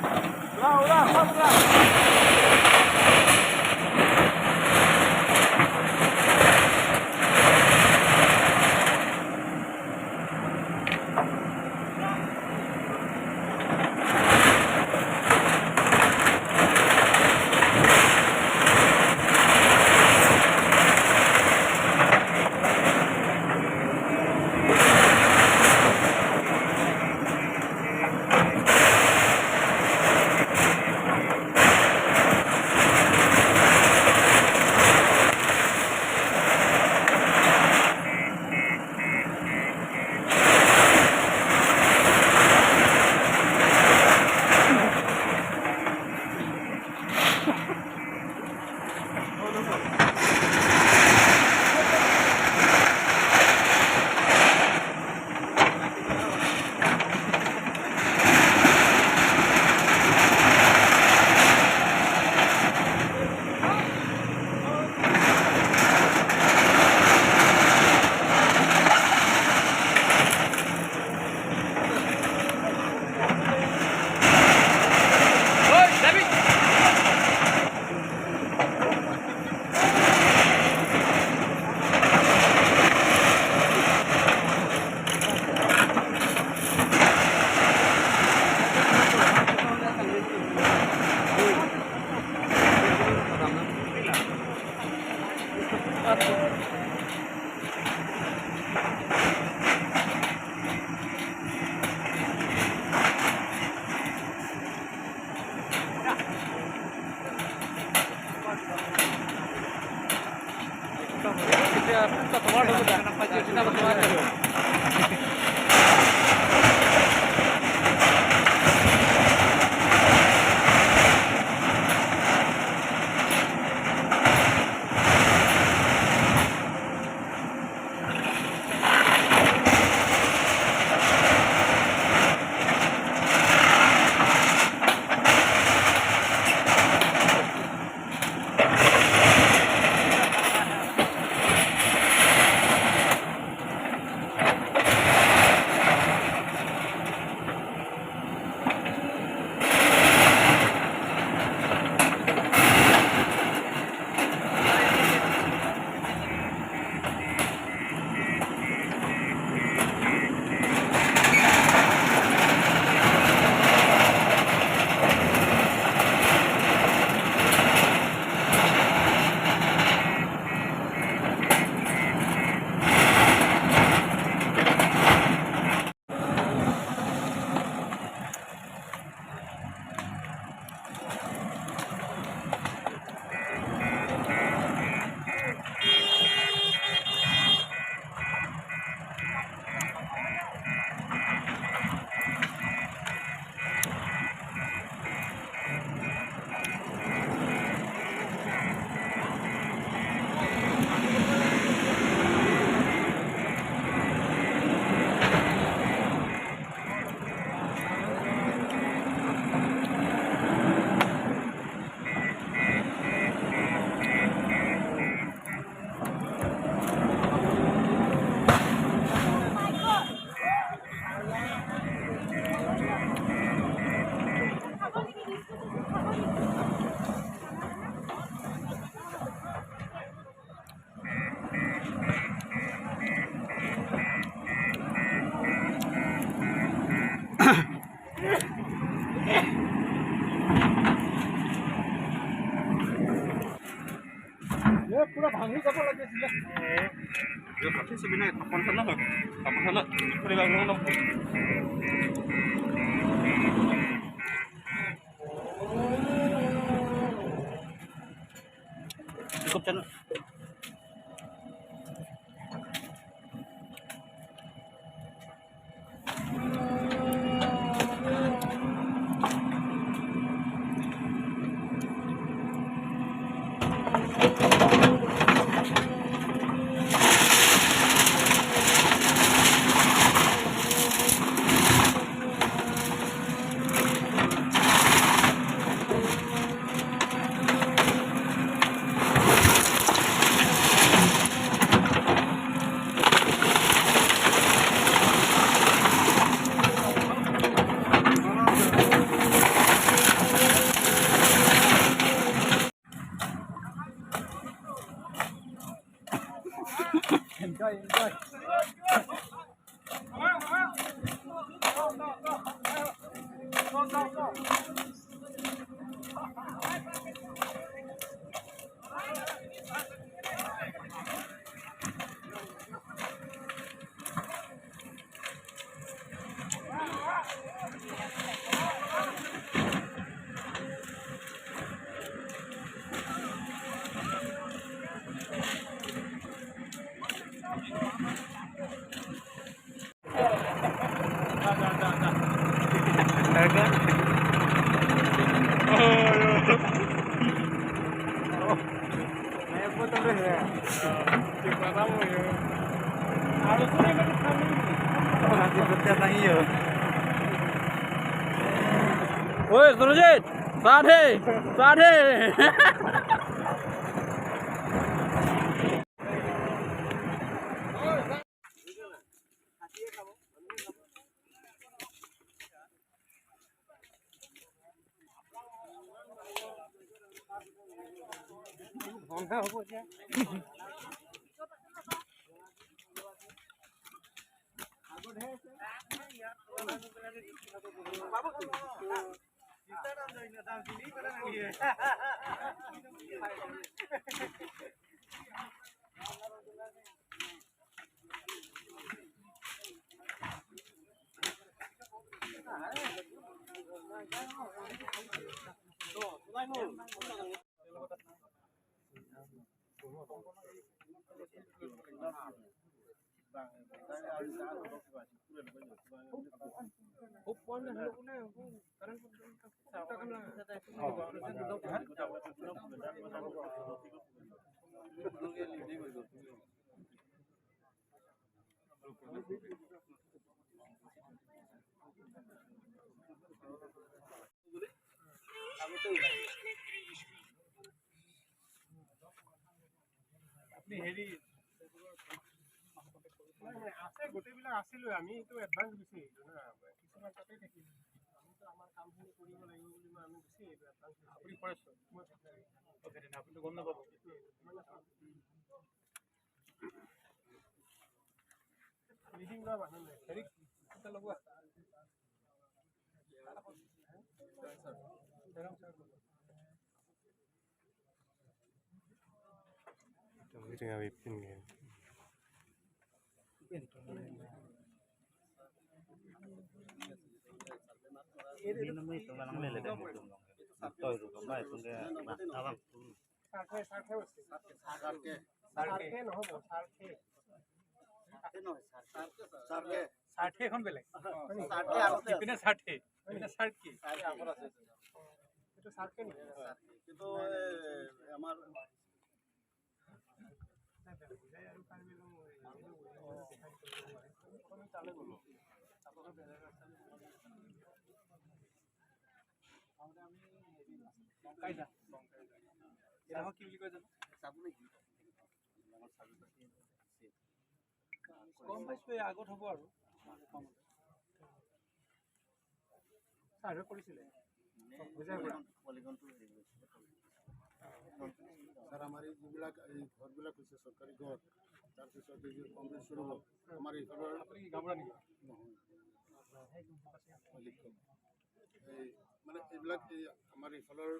Udah, udah. পুরো ভাঙি যাব লাগিছিল yo pakai sebenarnya telepon sana nggak telepon sana pegang nomor cukup channel Oi, Surajit, साढ़े साढ़े আছে গোটেইবিলাক আছিলো আমি এইটো এডভান্স গুচি আহিলো না কিছুমান তাতে থাকিল আমিতো আমাৰ কামখিনি কৰিব লাগিব বুলি আমি গুচি আহিলো এডভান্স আপুনি ফৰেষ্ট মই আপুনি গম নাপাব লিডিং লোৱা মানুহ নাই হেৰি এটা লগোৱা ষাঠিখন বেলেগ ইপিনে ষাঠি ইপিনে ষাঠি এইটো ষাঠি নেকি কিন্তু আমাৰ কি বুলি কয় জানো গম পাইছো এই আগত হ'ব আৰু চাৰ্ভে কৰিছিলে স্যাৰ আমাৰ এই যিবিলাক এই ঘৰবিলাক হৈছে চৰকাৰী ঘৰ তাৰপিছত এই যে কংগ্ৰেছ শুৰু হল আমাৰ এইফালৰ আপুনি কি গাঁৱৰ নেকি নহয় এই মানে এইবিলাক এই আমাৰ এইফালৰ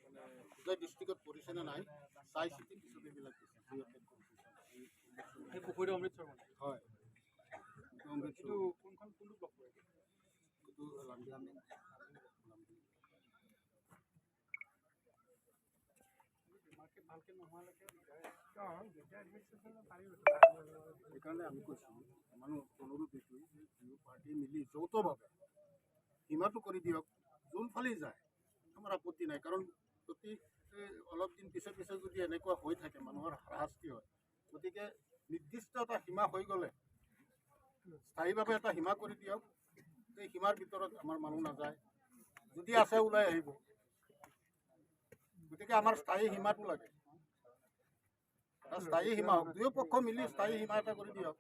মানে হোজাই ডিষ্ট্ৰিক্টত পৰিছে নে নাই চাই চিতি পিছত এইবিলাক এই পুখুৰীটো অমৃতসৰ মানে হয় এইটো কোনখন কোনটো ব্লক পৰে এইটো লামডিং মাৰ্কেট ভালকৈ নোহোৱালৈকে সেইকাৰণে আমি কৈছোঁ মানুহ অনুৰোধ এইটোৱেই যে দুয়ো পাৰ্টি মিলি যৌথভাৱে সীমাটো কৰি দিয়ক যোনফালেই যায় আমাৰ আপত্তি নাই কাৰণ প্ৰতি অলপ দিন পিছে পিছে যদি এনেকুৱা হৈ থাকে মানুহৰ হাৰাশাস্তি হয় গতিকে নিৰ্দিষ্ট এটা সীমা হৈ গ'লে স্থায়ীভাৱে এটা সীমা কৰি দিয়ক এই সীমাৰ ভিতৰত আমাৰ মানুহ নাযায় যদি আছে ওলাই আহিব গতিকে আমাৰ স্থায়ী সীমাটো লাগে এটা স্থায়ী সীমা হওক দুয়ো পক্ষ মিলি স্থায়ী সীমা এটা কৰি দিয়ক